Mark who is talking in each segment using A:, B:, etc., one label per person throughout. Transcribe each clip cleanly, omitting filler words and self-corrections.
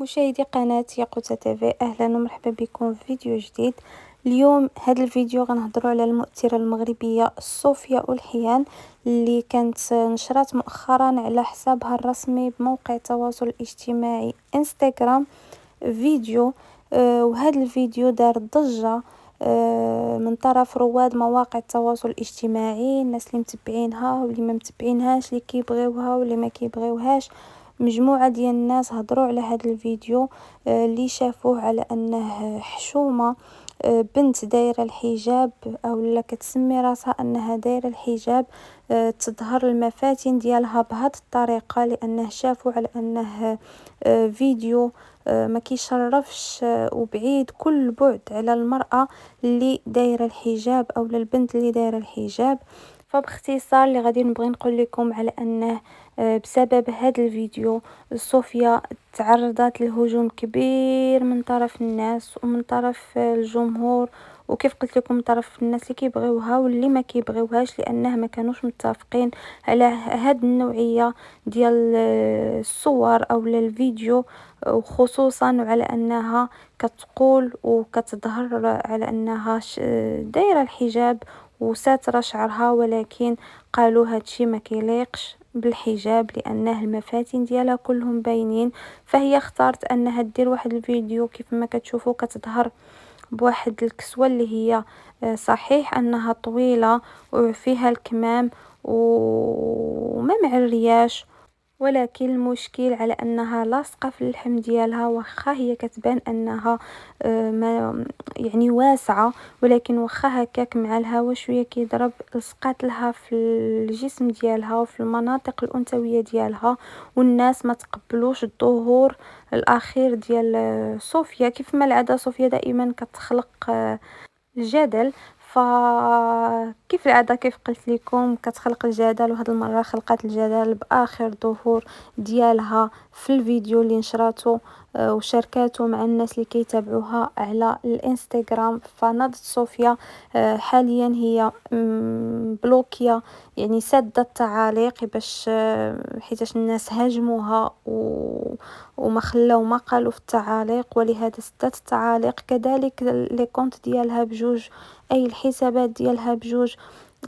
A: مشاهدي قناة ياقوتة تيفي، اهلا ومرحبا بكم في فيديو جديد. اليوم هذا الفيديو غنهضروا على المؤثرة المغربية صوفيا أولحيان اللي كانت نشرت مؤخرا على حسابها الرسمي بموقع التواصل الاجتماعي انستغرام فيديو. وهذا الفيديو دار ضجة من طرف رواد مواقع التواصل الاجتماعي، الناس اللي متبعينها واللي ما متبعينهاش، اللي كيبغيوها واللي ما كيبغيوهاش. مجموعة ديال الناس هضروا على هذا الفيديو اللي شافوه على انه حشومة. بنت دايرة الحجاب او لا كتسمي راسها انها دايرة الحجاب، تظهر المفاتن ديالها بهذه الطريقة، لانه شافوا على انه فيديو ما كيشرفش وبعيد كل بعد على المرأة اللي دايرة الحجاب او البنت اللي دايرة الحجاب. فباختصار اللي غادي نبغي نقول لكم على انه بسبب هذا الفيديو صوفيا تعرضت لهجوم كبير من طرف الناس ومن طرف الجمهور، وكيف قلت لكم من طرف الناس اللي كيبغيوها واللي ما كيبغيوهاش، لانه ما كانوش متفقين على هاد النوعيه ديال الصور او الفيديو، وخصوصا على انها كتقول وكتظهر على انها دايره الحجاب وساتره شعرها، ولكن قالوا هادشي ما كيليقش بالحجاب لانه المفاتن ديالها كلهم باينين. فهي اختارت انها دير واحد الفيديو كيف ما كتشوفوا كتظهر بواحد الكسوة اللي هي صحيح انها طويلة وفيها الكمام وما معرياش، ولكن المشكل على انها لاصقه في اللحم ديالها. واخا هي كتبان انها ما يعني واسعه، ولكن واخا هكاك مع الهواء شويه كيضرب لصقات لها في الجسم ديالها وفي المناطق الانثويه ديالها، والناس ما تقبلوش الظهور الاخير ديال صوفيا. كيف ما العاده صوفيا دائما كتخلق الجدل، فكيف العادة كيف قلت لكم كتخلق الجدل، وهذه المرة خلقت الجدل بآخر ظهور ديالها في الفيديو اللي نشرته وشاركاته مع الناس اللي كيتابعوها على الانستغرام. فنضت صوفيا حاليا هي بلوكيا، يعني سادة التعاليق باش حيتاش الناس هاجموها وما خلاو ما قالوا في التعاليق، ولهذا سدات التعاليق. كذلك لي كونت ديالها بجوج، اي الحسابات ديالها بجوج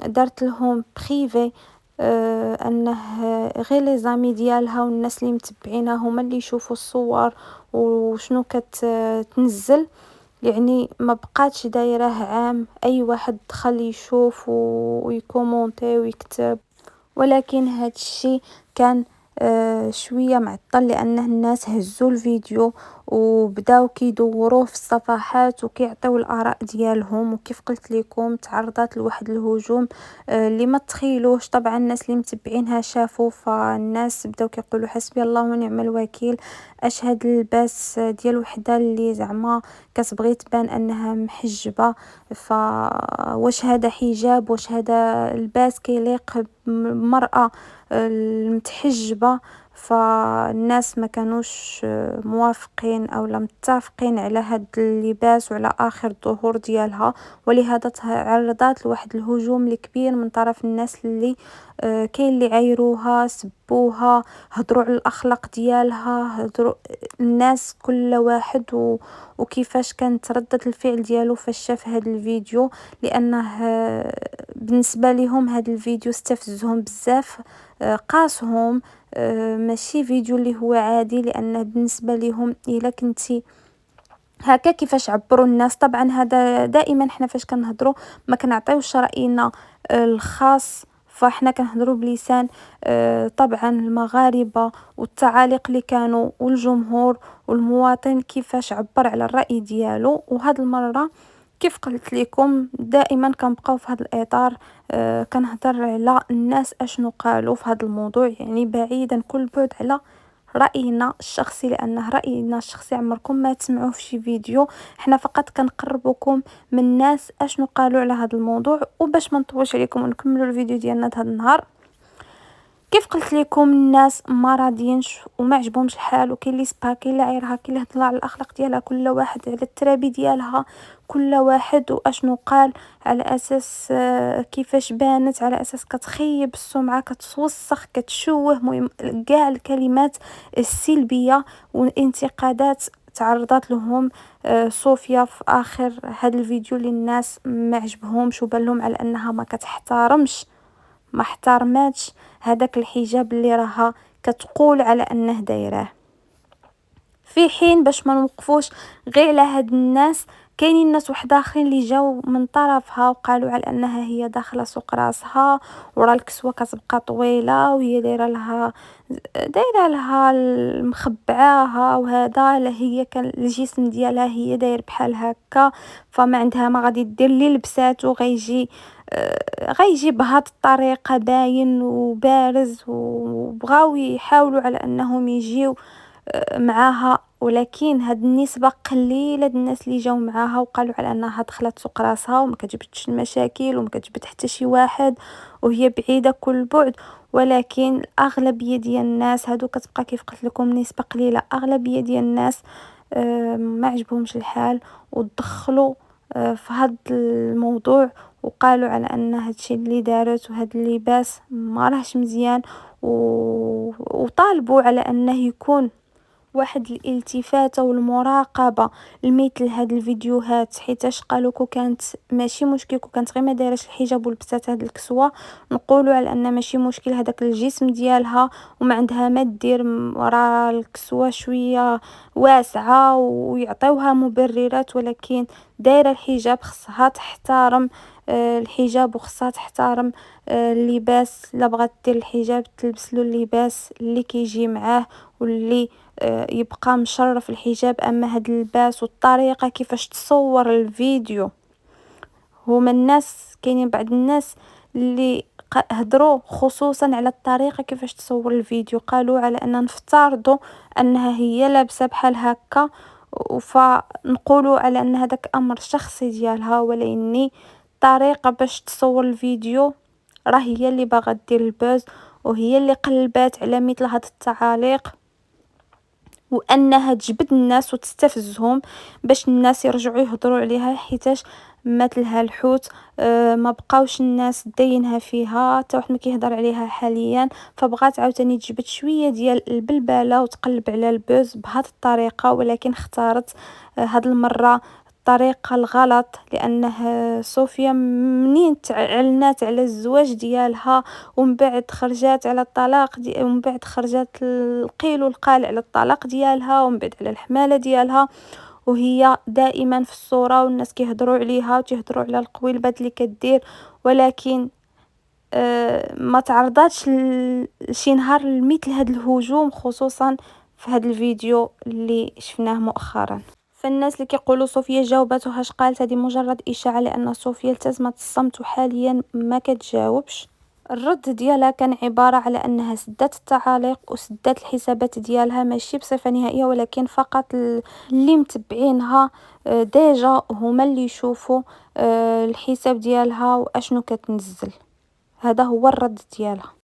A: دارت لهم بريفي، انه غير لي زامي ديالها والناس اللي متبعينها هما اللي يشوفوا الصور وشنو كتنزل. يعني ما بقاتش دايره عام اي واحد دخل يشوف ويكومونتي ويكتب، ولكن هاد الشي كان شويه معطل لانه الناس هزوا الفيديو وبداو كيدوروه في الصفحات وكيعطيو الاراء ديالهم. وكيف قلت لكم تعرضت لواحد الهجوم اللي ما تخيلوش. طبعا الناس اللي متبعينها شافوا، فالناس بداو كيقولوا حسبي الله ونعم الوكيل، اش هاد اللباس ديال وحده اللي زعما كتبغي تبان انها محجبه، فواش هذا حجاب؟ واش هذا لباس كيليق بمرأة المتحجبة؟ فالناس ما كانوش موافقين او متفقين على هاد اللباس وعلى اخر ظهور ديالها، ولهذا تعرضت لواحد الهجوم الكبير من طرف الناس اللي كاين اللي عايروها، سبوها، هضروا على الاخلاق ديالها، هضروا الناس كل واحد وكيفاش كانت ردة الفعل ديالو فاش شاف هاد الفيديو، لانه بالنسبه لهم هاد الفيديو استفزهم بزاف، قاسهم. ماشي فيديو اللي هو عادي، لانه بالنسبه لهم الا كنتي هكا كيفاش عبروا الناس. طبعا هذا دائما حنا فاش كنهضروا ما كنعطيوش راينا الخاص، فاحنا كنهضروا بلسان طبعا المغاربه والتعاليق اللي كانوا والجمهور والمواطن كيفاش عبر على الراي ديالو. وهاد المره كيف قلت لكم دائما كنبقاو في هذا الاطار، كنهضر على الناس اشنو قالوا في هذا الموضوع، يعني بعيدا كل بعد على راينا الشخصي، لانه راينا الشخصي عمركم ما تسمعوه في شي فيديو. احنا فقط كنقربكم من الناس اشنو قالوا على هذا الموضوع. وباش ما نطولش عليكم ونكملوا الفيديو ديالنا هذا النهار، كيف قلت لكم الناس ما راضيينش وما عجبهمش الحال، وكاين اللي سبها، كاين اللي عايرها، كاين اللي هضر على الاخلاق ديالها، كل واحد على الترابي ديالها، كل واحد واشنو قال، على اساس كيفاش بانت، على اساس كتخيب السمعه، كتوسخ، كتشوه، المهم كاع الكلمات السلبيه والانتقادات تعرضت لهم صوفيا في اخر هذا الفيديو اللي الناس ما عجبهمش وبان لهم على انها ما كتحترمش، ما احترماتش هذاك الحجاب اللي راها كتقول على انه دايراه. في حين باش ما نوقفوش غير على هاد الناس، كاينين ناس واحد اخرين اللي جاو من طرفها وقالوا على انها هي داخله سوق راسها، ورا الكسوه كتبقى طويله، وهي دايره لها مخبعاها، وهذا لا هي كان الجسم ديالها هي داير بحال هكا، فما عندها ما غادي دير اللي لبساتو غيجي بهاد الطريقه باين وبارز، وبغاو يحاولوا على انهم يجيو معاها، ولكن هاد النسبة قليلة د الناس اللي جاو معاها وقالوا على انها دخلت سوق راسها وما كتجبدش المشاكل وما كتجبد حتى شي واحد، وهي بعيدة كل البعد. ولكن الاغلبية ديال الناس هادو كتبقى كيف قلت لكم نسبة قليلة، اغلبية ديال الناس ما عجبهمش الحال ودخلوا في هاد الموضوع، وقالوا على ان هادشي اللي دارت وهاد اللباس ما راهش مزيان، وطالبوا على انه يكون واحد الالتفاتة والمراقبة لمثل هاد الفيديوهات، حيتاش قالوا كو كانت ماشي مشكل، كو كانت غير ما دايرش الحجاب ولبسات هاد الكسوة نقولوا على ان ماشي مشكل، هذاك الجسم ديالها وما عندها ما دير راه الكسوة شوية واسعة ويعطيوها مبررات، ولكن دايره الحجاب خصها تحترم الحجاب، وخصها تحترم اللباس. لا بغات دير الحجاب تلبس له اللباس اللي كيجي معاه واللي يبقى مشرف الحجاب. اما هاد اللباس والطريقه كيفاش تصور الفيديو، هما الناس كاينين بعض الناس اللي هضروا خصوصا على الطريقه كيفاش تصور الفيديو، قالوا على ان نفترضوا انها هي لابسه بحال هكا، فنقولوا على ان هذاك امر شخصي ديالها، ولاني الطريقه باش تصور الفيديو راه هي اللي باغا دير البوز، وهي اللي قلبات على مثل هاد التعاليق، وانها تجبد الناس وتستفزهم باش الناس يرجعوا يهضروا عليها، حيتاش مات لها الحوت. ما بقاوش الناس داينها فيها، حتى واحد ما كيهضر عليها حاليا، فبغات عاوتاني تجبد شويه ديال البلبله وتقلب على البوز بهذه الطريقه، ولكن اختارت هاد المره الطريقه الغلط، لانه صوفيا منين تعلنات على الزواج ديالها ومن بعد خرجات على الطلاق ومن بعد خرجات القيل والقال على الطلاق ديالها، ومن بعد على الحماله ديالها، وهي دائما في الصوره والناس كيهضروا عليها وتيهضروا على القويلبات اللي كدير، ولكن ما تعرضاتش شي نهار لمثل هاد الهجوم، خصوصا في هاد الفيديو اللي شفناه مؤخرا. فالناس اللي كيقولوا صوفيا جاوبات وهاش قالت، هذه مجرد اشاعه، لان صوفيا التزمت الصمت وحاليا ما كتجاوبش. الرد ديالها كان عبارة على أنها سدات التعاليق وسدات الحسابات ديالها، ماشي بصفة نهائية، ولكن فقط اللي متبعينها ديجا هما اللي يشوفوا الحساب ديالها واشنو كتنزل. هذا هو الرد ديالها.